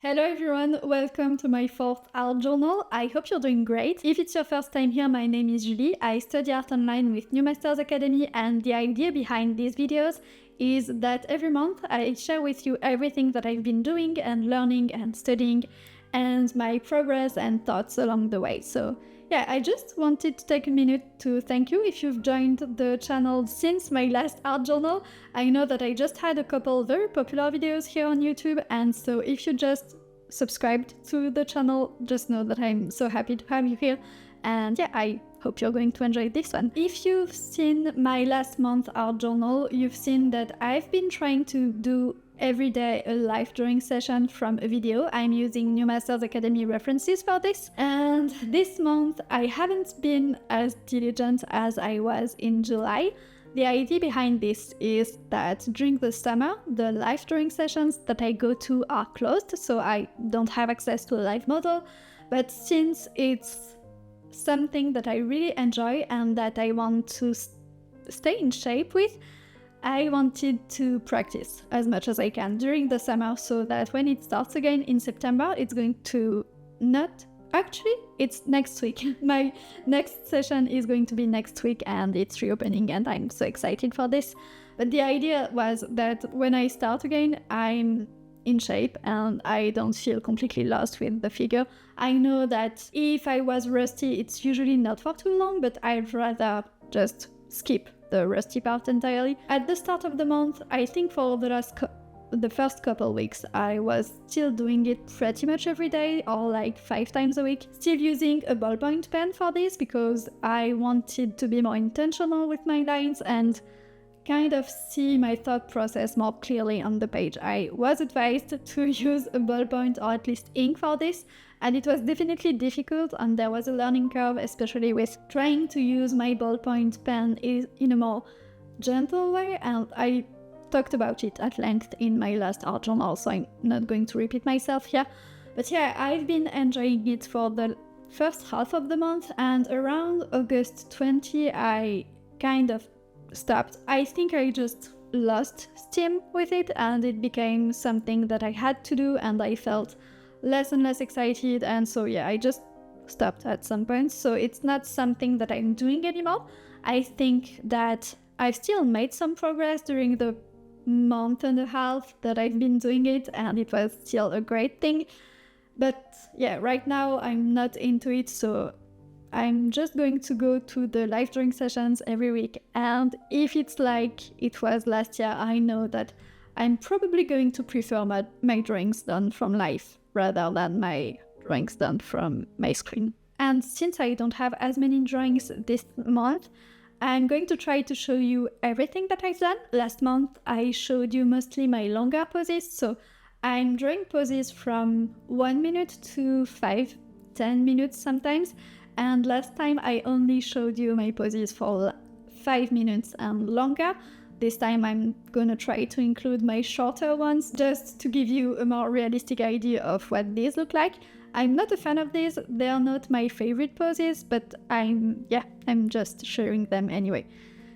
Hello everyone, welcome to my fourth art journal. I hope you're doing great. If it's your first time here, my name is Julie. I study art online with New Masters Academy, and the idea behind these videos is that every month I share with you everything that I've been doing and learning and studying and my progress and thoughts along the way. So yeah, I just wanted to take a minute to thank you if you've joined the channel since my last art journal. I know that I just had a couple very popular videos here on YouTube, and so if you just subscribed to the channel, just know that I'm so happy to have you here. And yeah, I hope you're going to enjoy this one. If you've seen my last month art journal, you've seen that I've been trying to do every day a live drawing session from a video. I'm using New Masters Academy references for this. And this month I haven't been as diligent as I was in July. The idea behind this is that during the summer, the live drawing sessions that I go to are closed, so I don't have access to a live model. But since it's something that I really enjoy and that I want to stay in shape with, I wanted to practice as much as I can during the summer so that when it starts again in September, it's going to not... Actually, it's next week. My next session is going to be next week and it's reopening and I'm so excited for this. But the idea was that when I start again, I'm in shape and I don't feel completely lost with the figure. I know that if I was rusty, it's usually not for too long, but I'd rather just skip the rusty part entirely. At the start of the month, I think for the first couple weeks, I was still doing it pretty much every day or like 5 times a week. Still using a ballpoint pen for this because I wanted to be more intentional with my lines and kind of see my thought process more clearly on the page. I was advised to use a ballpoint or at least ink for this, and it was definitely difficult and there was a learning curve, especially with trying to use my ballpoint pen in a more gentle way, and I talked about it at length in my last art journal, so I'm not going to repeat myself here. But yeah, I've been enjoying it for the first half of the month, and around August 20 I kind of stopped. I think I just lost steam with it and it became something that I had to do and I felt less and less excited, and so yeah, I just stopped at some point. So it's not something that I'm doing anymore. I think that I've still made some progress during the month and a half that I've been doing it, and it was still a great thing. But yeah, right now I'm not into it, so I'm just going to go to the live drawing sessions every week. And if it's like it was last year, I know that I'm probably going to prefer my drawings done from life rather than my drawings done from my screen. And since I don't have as many drawings this month, I'm going to try to show you everything that I've done. Last month I showed you mostly my longer poses, so I'm drawing poses from 1 minute to 5-10 minutes sometimes, and last time I only showed you my poses for 5 minutes and longer. This time I'm gonna try to include my shorter ones just to give you a more realistic idea of what these look like. I'm not a fan of these, they're not my favorite poses, but I'm just sharing them anyway.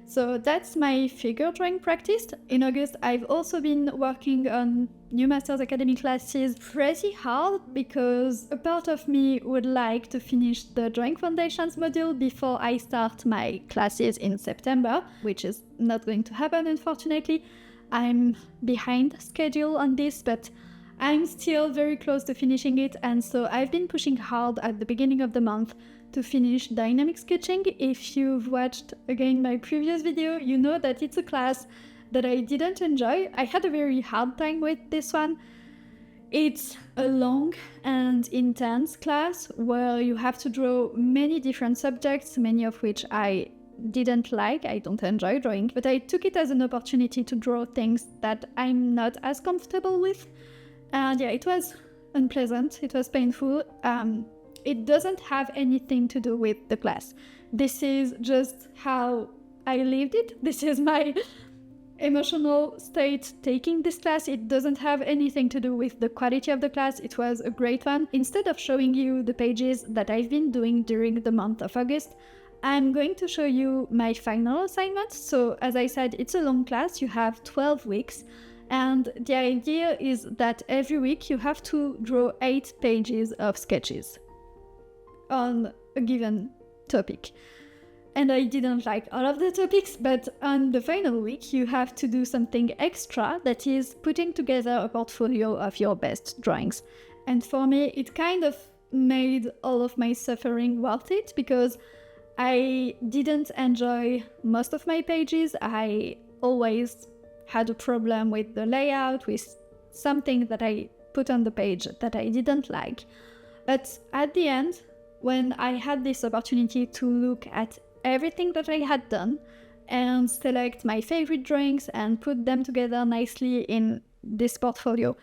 So that's my figure drawing practice. In August, I've also been working on New Masters Academy classes pretty hard because a part of me would like to finish the Drawing Foundations module before I start my classes in September, which is not going to happen, unfortunately. I'm behind schedule on this, but I'm still very close to finishing it, and so I've been pushing hard at the beginning of the month to finish dynamic sketching. If you've watched again my previous video, you know that it's a class that I didn't enjoy. I had a very hard time with this one. It's a long and intense class where you have to draw many different subjects, many of which I didn't like, I don't enjoy drawing, but I took it as an opportunity to draw things that I'm not as comfortable with. And yeah, it was unpleasant, it was painful. It doesn't have anything to do with the class. This is just how I lived it. This is my emotional state taking this class. It doesn't have anything to do with the quality of the class. It was a great one. Instead of showing you the pages that I've been doing during the month of August, I'm going to show you my final assignment. So as I said, it's a long class. You have 12 weeks. And the idea is that every week you have to draw 8 pages of sketches on a given topic. And I didn't like all of the topics, but on the final week you have to do something extra, that is putting together a portfolio of your best drawings. And for me, it kind of made all of my suffering worth it, because I didn't enjoy most of my pages. I always had a problem with the layout, with something that I put on the page that I didn't like. But at the end, when I had this opportunity to look at everything that I had done and select my favorite drawings and put them together nicely in this portfolio,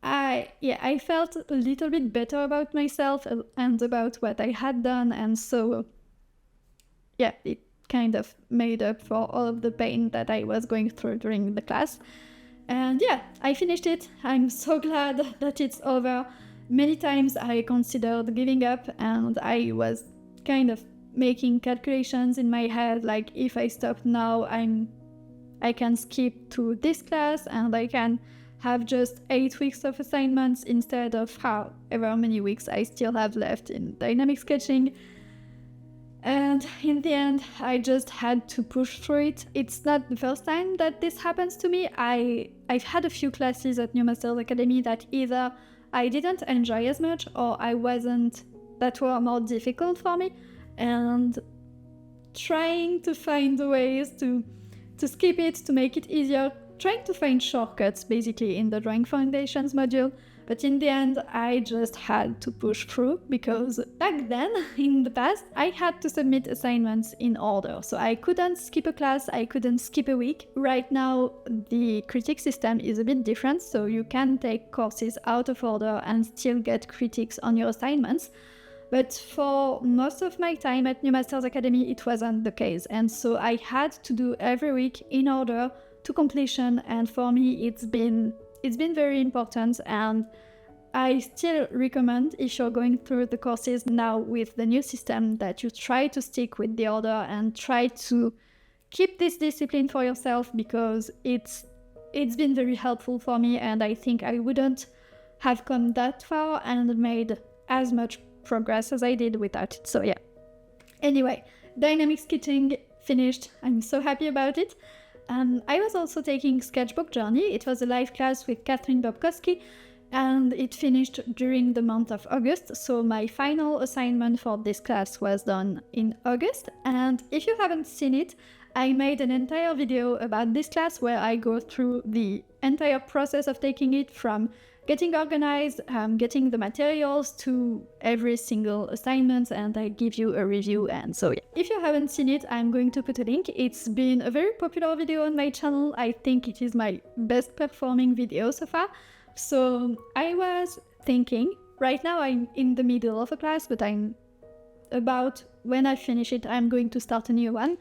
I felt a little bit better about myself and about what I had done, and so it kind of made up for all of the pain that I was going through during the class. And I finished it. I'm so glad that it's over. Many times I considered giving up, and I was kind of making calculations in my head, like if I stop now, I can skip to this class and I can have just 8 weeks of assignments instead of however many weeks I still have left in dynamic sketching. And in the end, I just had to push through it. It's not the first time that this happens to me. I've had a few classes at New Masters Academy that either I didn't enjoy as much or that were more difficult for me. And trying to find ways to skip it, to make it easier, trying to find shortcuts basically in the Drawing Foundations module. But in the end, I just had to push through, because back then, in the past, I had to submit assignments in order. So I couldn't skip a class, I couldn't skip a week. Right now, the critique system is a bit different, so you can take courses out of order and still get critiques on your assignments. But for most of my time at New Masters Academy, it wasn't the case. And so I had to do every week in order to completion. And for me, it's been very important. And I still recommend, if you're going through the courses now with the new system, that you try to stick with the order and try to keep this discipline for yourself, because it's been very helpful for me. And I think I wouldn't have come that far and made as much progress as I did without it. So anyway, dynamic sketching finished. I'm so happy about it. I was also taking Sketchbook Journey. It was a live class with Catherine Bobkowski, and it finished during the month of August. So my final assignment for this class was done in August. And if you haven't seen it, I made an entire video about this class where I go through the entire process of taking it, from getting organized, getting the materials, to every single assignment, and I give you a review. And so if you haven't seen it, I'm going to put a link. It's been a very popular video on my channel. I think it is my best performing video so far. So I was thinking, right now I'm in the middle of a class, but when I finish it, I'm going to start a new one.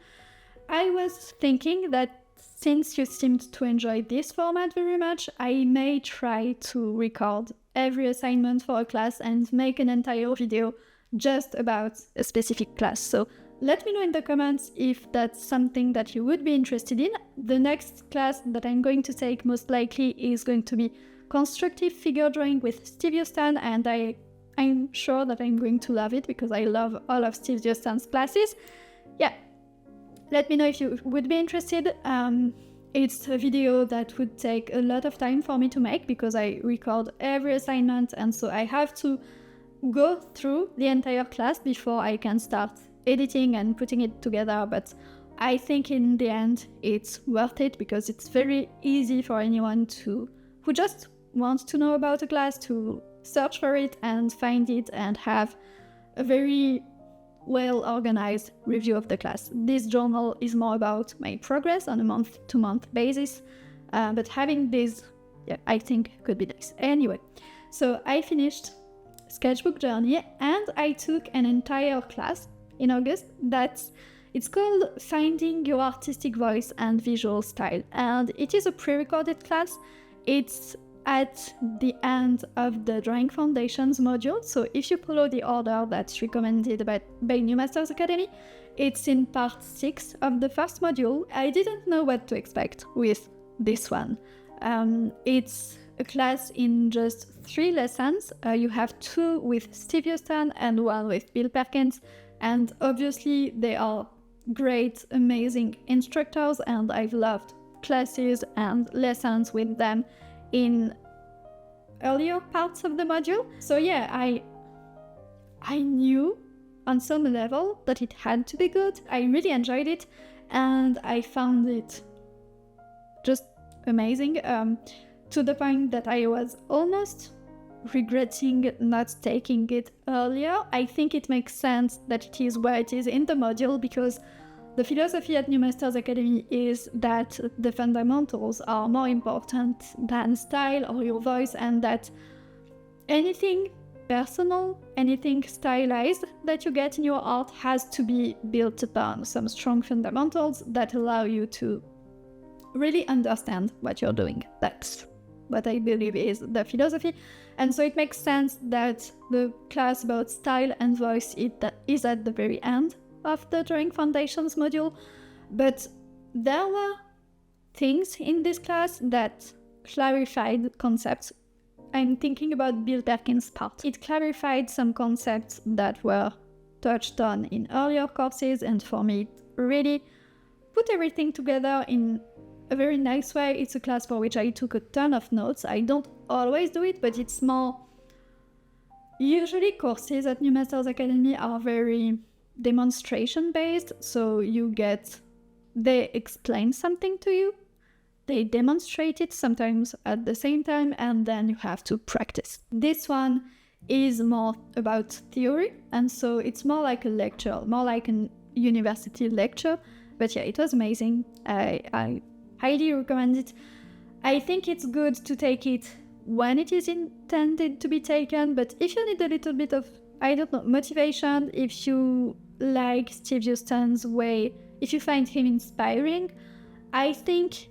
I was thinking that since you seemed to enjoy this format very much, I may try to record every assignment for a class and make an entire video just about a specific class. So let me know in the comments if that's something that you would be interested in. The next class that I'm going to take most likely is going to be Constructive Figure Drawing with Steve Yostan, and I'm sure that I'm going to love it because I love all of Steve Yostan's classes. Let me know if you would be interested. It's a video that would take a lot of time for me to make because I record every assignment, and so I have to go through the entire class before I can start editing and putting it together. But I think in the end it's worth it, because it's very easy for anyone who just wants to know about a class to search for it and find it and have a very well-organized review of the class. This journal is more about my progress on a month-to-month basis, but having this, I think could be nice. Anyway, so I finished Sketchbook Journey, and I took an entire class in August it's called Finding Your Artistic Voice and Visual Style, and it is a pre-recorded class. It's at the end of the Drawing Foundations module, so if you follow the order that's recommended by New Masters Academy, it's in part 6 of the first module. I didn't know what to expect with this one. It's a class in just 3 lessons. You have 2 with Steve Houston and 1 with Bill Perkins, and obviously they are great, amazing instructors, and I've loved classes and lessons with them in earlier parts of the module. So yeah, I knew on some level that it had to be good. I really enjoyed it, and I found it just amazing, to the point that I was almost regretting not taking it earlier. I think it makes sense that it is where it is in the module, because the philosophy at New Masters Academy is that the fundamentals are more important than style or your voice, and that anything personal, anything stylized that you get in your art has to be built upon some strong fundamentals that allow you to really understand what you're doing. That's what I believe is the philosophy. And so it makes sense that the class about style and voice is at the very end of the Drawing Foundations module. But there were things in this class that clarified concepts. I'm thinking about Bill Perkins' part. It clarified some concepts that were touched on in earlier courses, and for me, it really put everything together in a very nice way. It's a class for which I took a ton of notes. I don't always do it, but it's more... Usually courses at New Masters Academy are very demonstration-based, so they explain something to you, they demonstrate it sometimes at the same time, and then you have to practice. This one is more about theory, and so it's more like a lecture, more like a university lecture. But yeah, it was amazing. I highly recommend it. I think it's good to take it when it is intended to be taken, but if you need a little bit of, motivation, if you like Steve Houston's way, if you find him inspiring, I think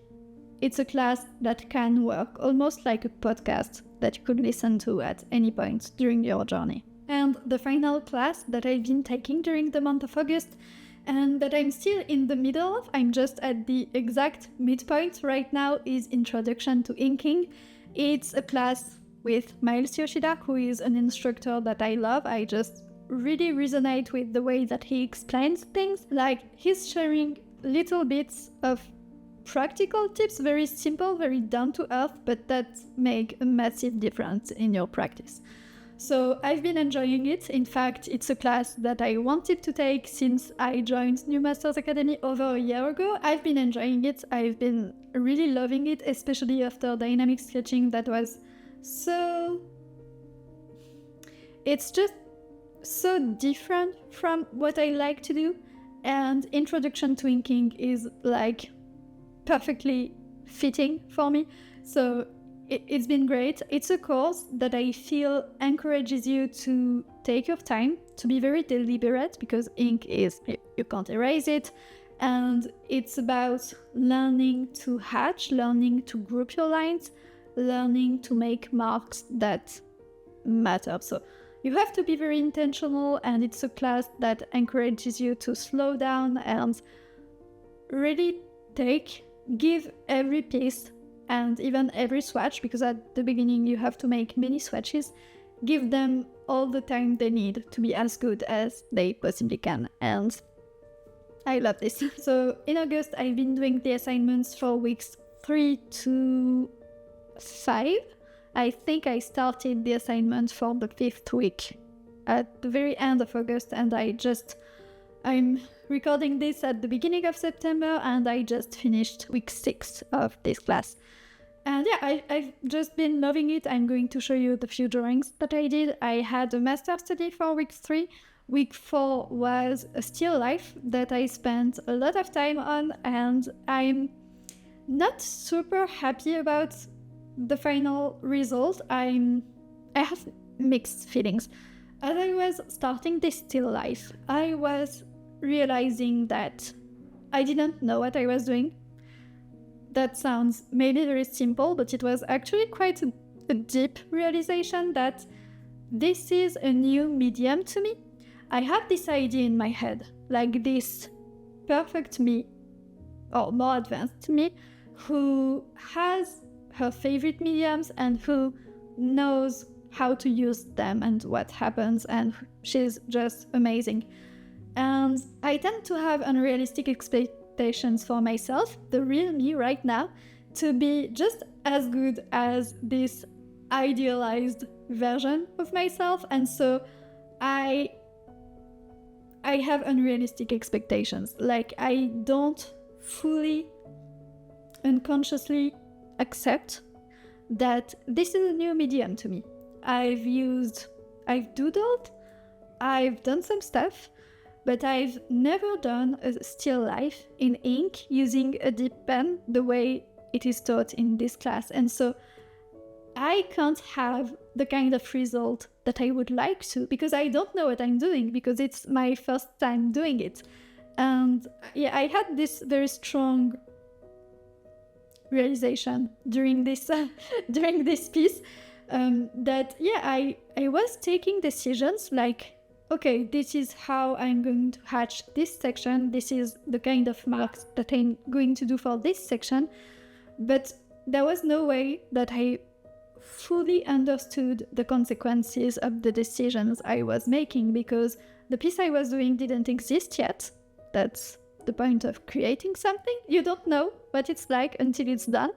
it's a class that can work almost like a podcast that you could listen to at any point during your journey. And the final class that I've been taking during the month of August, and that I'm still in the middle of, I'm just at the exact midpoint right now, is Introduction to Inking. It's a class with Miles Yoshida, who is an instructor that I love. I just really resonate with the way that he explains things. Like, he's sharing little bits of practical tips, very simple, very down to earth, but that make a massive difference in your practice. So I've been enjoying it. In fact, it's a class that I wanted to take since I joined New Masters Academy over a year ago. I've been enjoying it. I've been really loving it, especially after dynamic sketching. That was it's just so different from what I like to do. And Introduction to Inking is like perfectly fitting for me. So it's been great. It's a course that I feel encourages you to take your time, to be very deliberate, because ink is, you can't erase it. And it's about learning to hatch, learning to group your lines, learning to make marks that matter. So you have to be very intentional, and it's a class that encourages you to slow down and really give every piece and even every swatch, because at the beginning you have to make many swatches, give them all the time they need to be as good as they possibly can. And I love this. So in August, I've been doing the assignments for weeks 3 to 5. I think I started the assignment for the 5th week at the very end of August, and I'm recording this at the beginning of September, and I just finished week 6 of this class. And yeah, I've just been loving it. I'm going to show you the few drawings that I did. I had a master study for week 3. Week 4 was a still life that I spent a lot of time on, and I'm not super happy about the final result. I have mixed feelings. As I was starting this still life, I was realizing that I didn't know what I was doing. That sounds maybe very simple, but it was actually quite a deep realization that this is a new medium to me. I have this idea in my head, like this perfect me, or more advanced me, who has her favorite mediums and who knows how to use them and what happens, and she's just amazing. And I tend to have unrealistic expectations for myself, the real me right now, to be just as good as this idealized version of myself. And so I have unrealistic expectations. Like, I don't fully unconsciously accept that this is a new medium to me. I've doodled, I've done some stuff, but I've never done a still life in ink using a dip pen the way it is taught in this class. And so I can't have the kind of result that I would like to, because I don't know what I'm doing, because it's my first time doing it. And yeah, I had this very strong realization during this piece, that I was taking decisions like, okay, this is how I'm going to hatch this section, this is the kind of marks that I'm going to do for this section, but there was no way that I fully understood the consequences of the decisions I was making, because the piece I was doing didn't exist yet. That's the point of creating something. You don't know what it's like until it's done,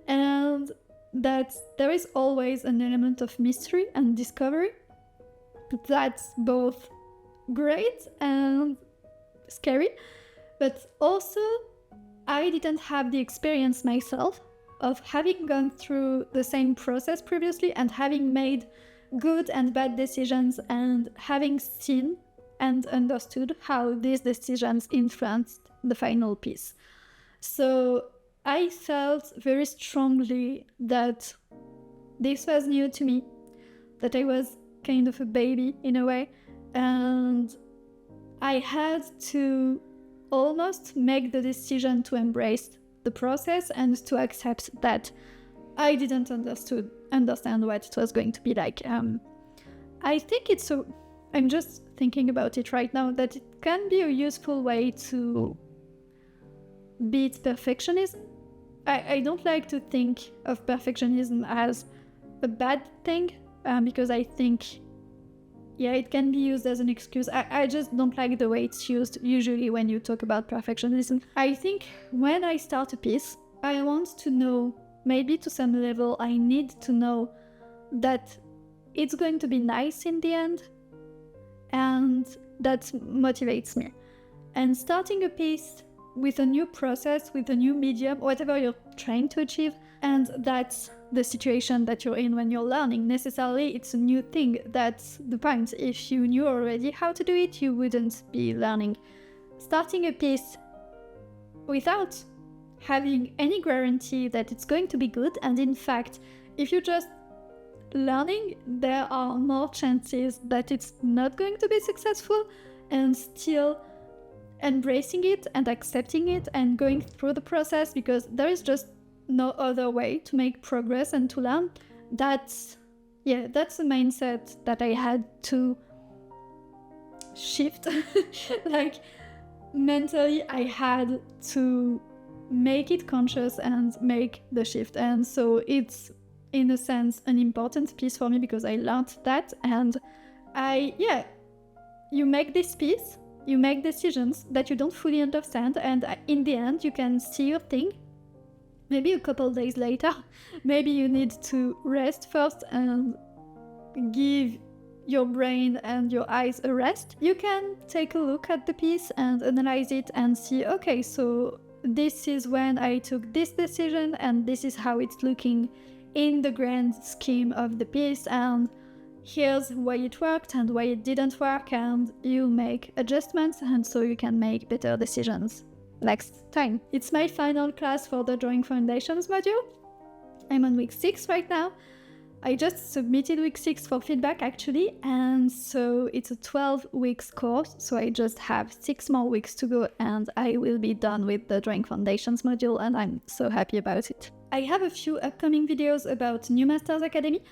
and that there is always an element of mystery and discovery that's both great and scary. But also, I didn't have the experience myself of having gone through the same process previously and having made good and bad decisions and having seen and understood how these decisions influenced the final piece. So I felt very strongly that this was new to me, that I was kind of a baby in a way, and I had to almost make the decision to embrace the process and to accept that I didn't understand what it was going to be like. I think I'm just thinking about it right now, that it can be a useful way to beat perfectionism. I don't like to think of perfectionism as a bad thing, because I think, it can be used as an excuse. I just don't like the way it's used usually when you talk about perfectionism. I think when I start a piece, I want to know, maybe to some level, I need to know that it's going to be nice in the end, and that motivates me. And starting a piece with a new process, with a new medium, whatever you're trying to achieve, and that's the situation that you're in when you're learning. Necessarily, it's a new thing. That's the point. If you knew already how to do it, you wouldn't be learning. Starting a piece without having any guarantee that it's going to be good, and in fact, if you're just learning, there are more chances that it's not going to be successful, and still embracing it and accepting it and going through the process, because there is just no other way to make progress and to learn. That's a mindset that I had to shift. Like, mentally, I had to make it conscious and make the shift. And so it's, in a sense, an important piece for me, because I learned that. And you make this piece, you make decisions that you don't fully understand, and in the end, you can see your thing. Maybe a couple days later, maybe you need to rest first and give your brain and your eyes a rest. You can take a look at the piece and analyze it and see, okay, so this is when I took this decision, and this is how it's looking in the grand scheme of the piece, and here's why it worked and why it didn't work, and you make adjustments, and so you can make better decisions next time. It's my final class for the Drawing Foundations module. I'm on week 6 right now. I just submitted week 6 for feedback actually, and so it's a 12 weeks course, so I just have 6 more weeks to go and I will be done with the Drawing Foundations module, and I'm so happy about it. I have a few upcoming videos about New Masters Academy.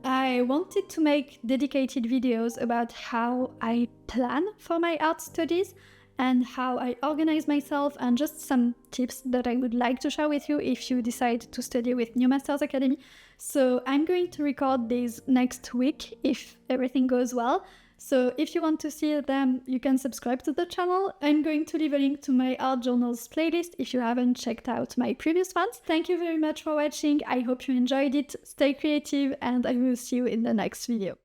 I wanted to make dedicated videos about how I plan for my art studies and how I organize myself, and just some tips that I would like to share with you if you decide to study with New Masters Academy. So I'm going to record these next week if everything goes well. So if you want to see them, you can subscribe to the channel. I'm going to leave a link to my art journals playlist if you haven't checked out my previous ones. Thank you very much for watching. I hope you enjoyed it. Stay creative, and I will see you in the next video.